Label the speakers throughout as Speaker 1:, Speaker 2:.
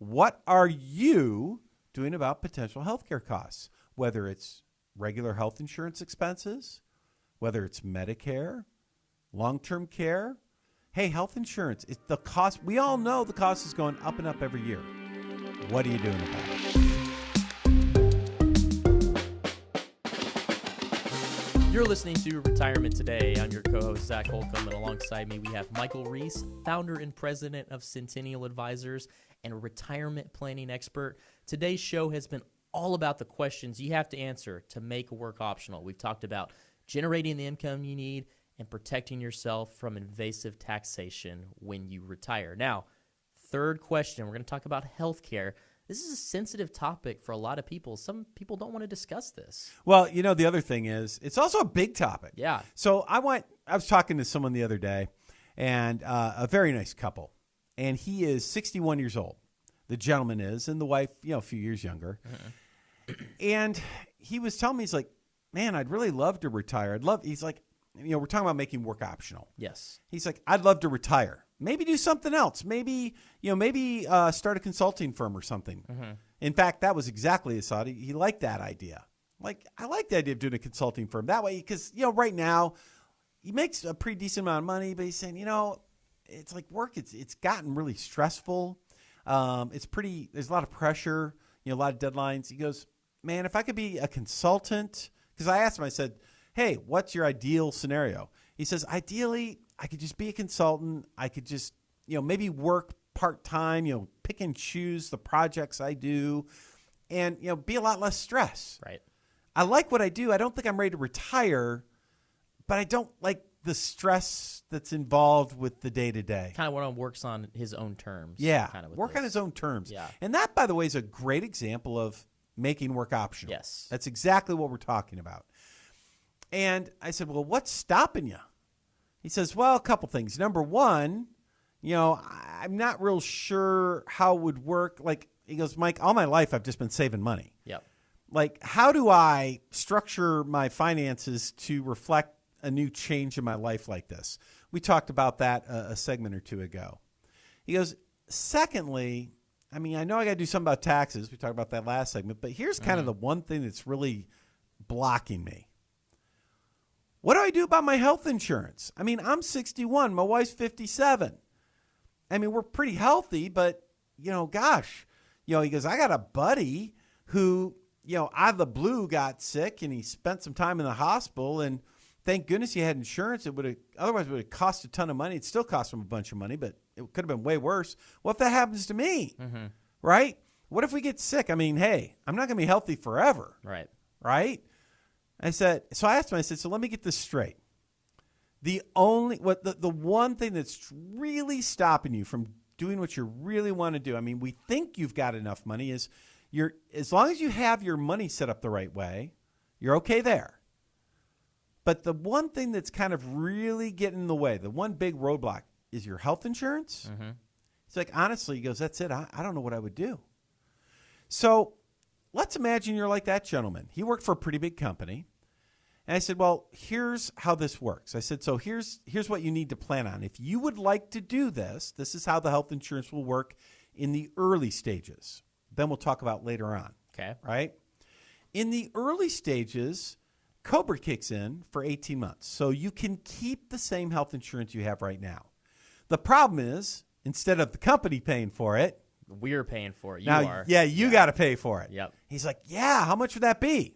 Speaker 1: what are you doing about potential healthcare costs? Whether it's regular health insurance expenses, whether it's Medicare, long-term care. Hey, health insurance, it's the cost. We all know the cost is going up and up every year. What are you doing about it?
Speaker 2: You're listening to Retirement Today. I'm your co-host, Zach Holcomb, and alongside me, we have Michael Reese, founder and president of Centennial Advisors and a retirement planning expert. Today's show has been all about the questions you have to answer to make work optional. We've talked about generating the income you need and protecting yourself from invasive taxation when you retire. Now, third question, we're going to talk about healthcare. This is a sensitive topic for a lot of people. Some people don't want to discuss this.
Speaker 1: Well, you know, the other thing is it's also a big topic.
Speaker 2: Yeah.
Speaker 1: So I was talking to someone the other day, and a very nice couple, and he is 61 years old. The gentleman is, and the wife, a few years younger. Mm-hmm. And he was telling me, he's like, man, I'd really love to retire. He's like, we're talking about making work optional.
Speaker 2: Yes.
Speaker 1: He's like, I'd love to retire. Maybe do something else. Maybe start a consulting firm or something. Mm-hmm. In fact, that was exactly his thought. He liked that idea. Like, I like the idea of doing a consulting firm that way because, right now he makes a pretty decent amount of money, but he's saying, it's like work. It's gotten really stressful. There's a lot of pressure, a lot of deadlines. He goes, man, if I could be a consultant, because I asked him, I said, hey, what's your ideal scenario? He says, ideally, I could just be a consultant. I could just, maybe work part-time, pick and choose the projects I do and, be a lot less stress.
Speaker 2: Right.
Speaker 1: I like what I do. I don't think I'm ready to retire, but I don't like the stress that's involved with the day-to-day.
Speaker 2: Kind of one works on his own terms.
Speaker 1: Yeah,
Speaker 2: kind of
Speaker 1: work on his own terms.
Speaker 2: Yeah.
Speaker 1: And that, by the way, is a great example of making work optional.
Speaker 2: Yes.
Speaker 1: That's exactly what we're talking about. And I said, well, what's stopping you? He says, well, a couple things. Number one, I'm not real sure how it would work. Like, he goes, Mike, all my life I've just been saving money.
Speaker 2: Yep.
Speaker 1: Like, how do I structure my finances to reflect a new change in my life like this? We talked about that a segment or two ago. He goes, secondly, I know I got to do something about taxes. We talked about that last segment, but here's kind of the one thing that's really blocking me. What do I do about my health insurance? I'm 61. My wife's 57. We're pretty healthy, but, gosh, he goes, I got a buddy who, out of the blue got sick and he spent some time in the hospital and thank goodness he had insurance. Otherwise it would have cost a ton of money. It still cost him a bunch of money, but it could have been way worse. What if that happens to me? Mm-hmm. Right? What if we get sick? Hey, I'm not going to be healthy forever.
Speaker 2: Right.
Speaker 1: Right? I asked him, so let me get this straight. The one thing that's really stopping you from doing what you really want to do, we think you've got enough money, is as long as you have your money set up the right way, you're okay there. But the one thing that's kind of really getting in the way, the one big roadblock, is your health insurance. Mm-hmm. It's like, honestly, he goes, that's it. I don't know what I would do. So let's imagine you're like that gentleman. He worked for a pretty big company. And I said, well, here's how this works. I said, so here's what you need to plan on. If you would like to do this, this is how the health insurance will work in the early stages. Then we'll talk about later on.
Speaker 2: Okay.
Speaker 1: Right? In the early stages, COBRA kicks in for 18 months. So you can keep the same health insurance you have right now. The problem is, instead of the company paying for it,
Speaker 2: we're paying for it.
Speaker 1: You got to pay for it.
Speaker 2: Yep.
Speaker 1: He's like, yeah, how much would that be?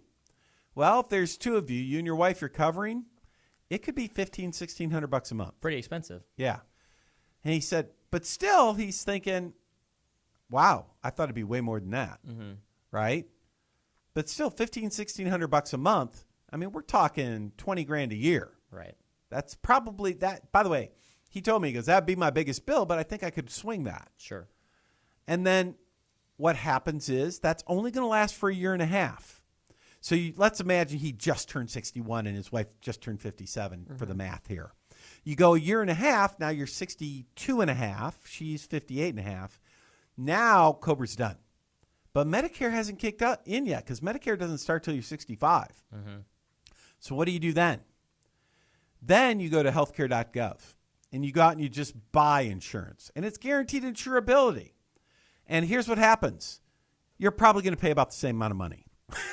Speaker 1: Well, if there's two of you and your wife you're covering, it could be $1,600 a month.
Speaker 2: Pretty expensive.
Speaker 1: Yeah. And he said, but still he's thinking, wow, I thought it'd be way more than that. Mm-hmm. Right? But still $1,600 a month. We're talking 20 grand a year.
Speaker 2: Right.
Speaker 1: That's probably that. By the way, he told me, he goes, that'd be my biggest bill, but I think I could swing that.
Speaker 2: Sure.
Speaker 1: And then what happens is that's only going to last for a year and a half. So let's imagine he just turned 61 and his wife just turned 57 for the math here. You go a year and a half, now you're 62 and a half. She's 58 and a half. Now COBRA's done. But Medicare hasn't kicked in yet because Medicare doesn't start till you're 65. Mm-hmm. So what do you do then? Then you go to healthcare.gov and you go out and you just buy insurance. And it's guaranteed insurability. And here's what happens. You're probably going to pay about the same amount of money.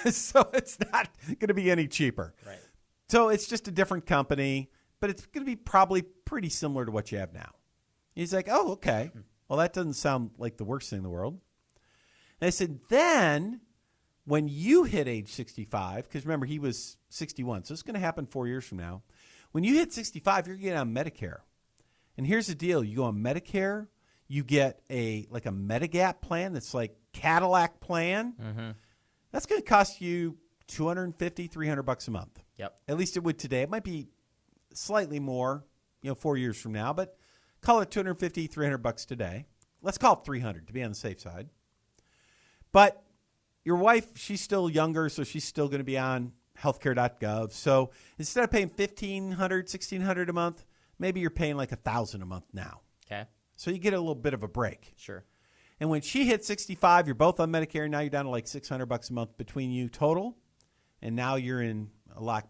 Speaker 1: So it's not going to be any cheaper.
Speaker 2: Right.
Speaker 1: So it's just a different company, but it's going to be probably pretty similar to what you have now. He's like, oh, okay. Well, that doesn't sound like the worst thing in the world. And I said, then when you hit age 65, because remember, he was 61, so it's going to happen 4 years from now. When you hit 65, you're getting on Medicare. And here's the deal. You go on Medicare, you get a Medigap plan that's like Cadillac plan.
Speaker 2: Mm-hmm.
Speaker 1: That's going to cost you $250, $300 a month.
Speaker 2: Yep.
Speaker 1: At least it would today. It might be slightly more, 4 years from now, but call it $250, $300 today. Let's call it $300 to be on the safe side. But your wife, she's still younger, so she's still going to be on healthcare.gov. So instead of paying $1,500, $1,600 a month, maybe you're paying like $1,000 a month now.
Speaker 2: Okay.
Speaker 1: So you get a little bit of a break.
Speaker 2: Sure.
Speaker 1: And when she hits 65, you're both on Medicare. Now you're down to like $600 a month between you total. And now you're in a lot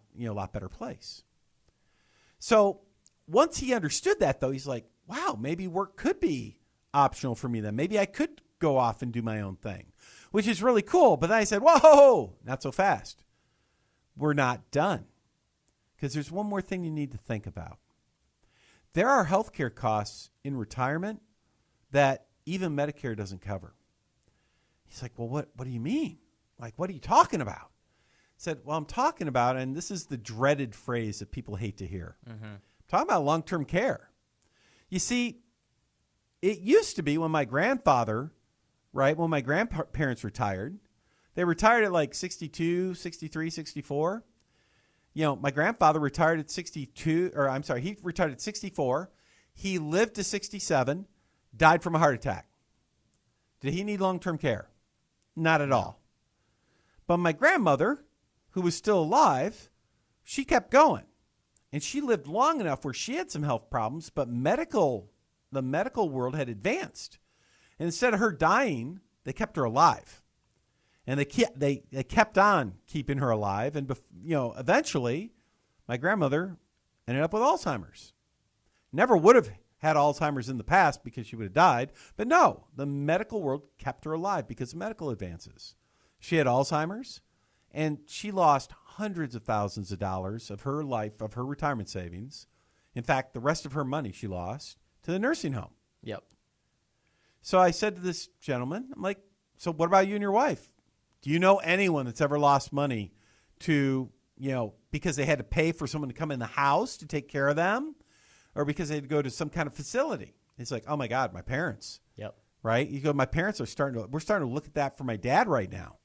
Speaker 1: better place. So once he understood that, though, he's like, wow, maybe work could be optional for me then. Maybe I could go off and do my own thing, which is really cool. But then I said, whoa, not so fast. We're not done. Because there's one more thing you need to think about. There are healthcare costs in retirement that even Medicare doesn't cover. He's like, well, what do you mean? Like, what are you talking about? I said, well, I'm talking about, and this is the dreaded phrase that people hate to hear. Mm-hmm. I'm talking about long-term care. You see, it used to be when my grandparents retired, they retired at like 62, 63, 64. My grandfather retired at 62, he retired at 64. He lived to 67, died from a heart attack. Did he need long-term care? Not at all. But my grandmother, who was still alive, she kept going. And she lived long enough where she had some health problems, but the medical world had advanced. And instead of her dying, they kept her alive. And they kept on keeping her alive. And, eventually, my grandmother ended up with Alzheimer's. Never would have had Alzheimer's in the past because she would have died. But no, the medical world kept her alive because of medical advances. She had Alzheimer's, and she lost hundreds of thousands of dollars of her life, of her retirement savings. In fact, the rest of her money she lost to the nursing home.
Speaker 2: Yep.
Speaker 1: So I said to this gentleman, I'm like, so what about you and your wife? Do you know anyone that's ever lost money to, because they had to pay for someone to come in the house to take care of them, or because they had to go to some kind of facility? It's like, oh my God, my parents.
Speaker 2: Yep. Right?
Speaker 1: You go, my parents we're starting to look at that for my dad right now.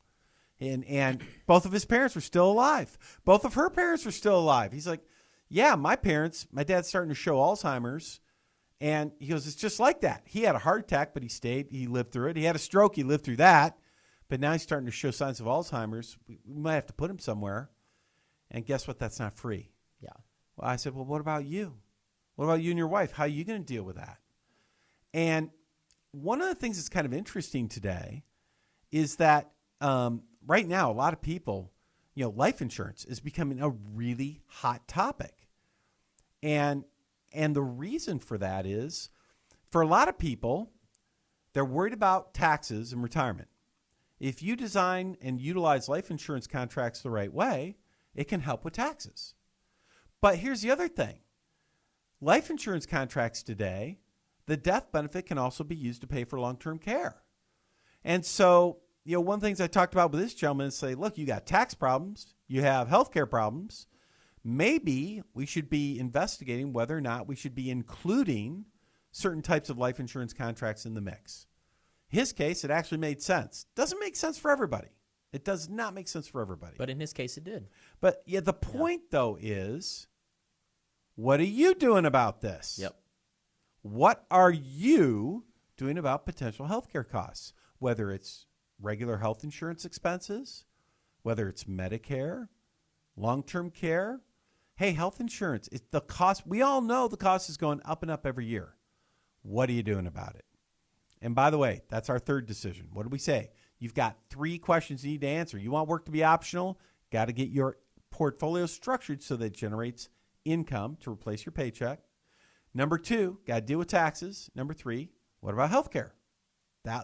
Speaker 1: And both of his parents were still alive. Both of her parents were still alive. He's like, yeah, my dad's starting to show Alzheimer's. And he goes, it's just like that. He had a heart attack, but he lived through it. He had a stroke, he lived through that. But now he's starting to show signs of Alzheimer's. We might have to put him somewhere. And guess what? That's not free.
Speaker 2: Yeah.
Speaker 1: Well, I said, well, what about you? What about you and your wife? How are you going to deal with that? And one of the things that's kind of interesting today is that right now, a lot of people, life insurance is becoming a really hot topic. And the reason for that is, for a lot of people, they're worried about taxes in retirement. If you design and utilize life insurance contracts the right way, it can help with taxes. But here's the other thing. Life insurance contracts today, the death benefit can also be used to pay for long-term care. And so, one of the things I talked about with this gentleman is say, look, you got tax problems, you have healthcare problems. Maybe we should be investigating whether or not we should be including certain types of life insurance contracts in the mix. His case, it actually made sense. Doesn't make sense for everybody. It does not make sense for everybody.
Speaker 2: But in his case, it did.
Speaker 1: But the point, though, is, what are you doing about this?
Speaker 2: Yep.
Speaker 1: What are you doing about potential healthcare costs? Whether it's regular health insurance expenses, whether it's Medicare, long-term care. Hey, health insurance, it's the cost. We all know the cost is going up and up every year. What are you doing about it? And by the way, that's our third decision. What did we say? You've got 3 questions you need to answer. You want work to be optional? Got to get your portfolio structured so that it generates income to replace your paycheck. Number 2, got to deal with taxes. Number 3, what about healthcare?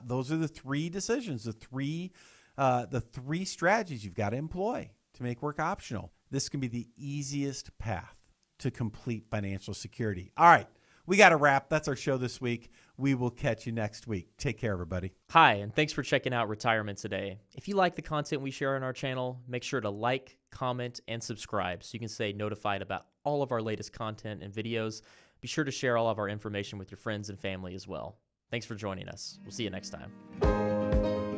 Speaker 1: Those are the three decisions, the three strategies you've got to employ to make work optional. This can be the easiest path to complete financial security. All right, we got to wrap. That's our show this week. We will catch you next week. Take care, everybody.
Speaker 2: Hi, and thanks for checking out Retirement Today. If you like the content we share on our channel, make sure to like, comment, and subscribe so you can stay notified about all of our latest content and videos. Be sure to share all of our information with your friends and family as well. Thanks for joining us. We'll see you next time.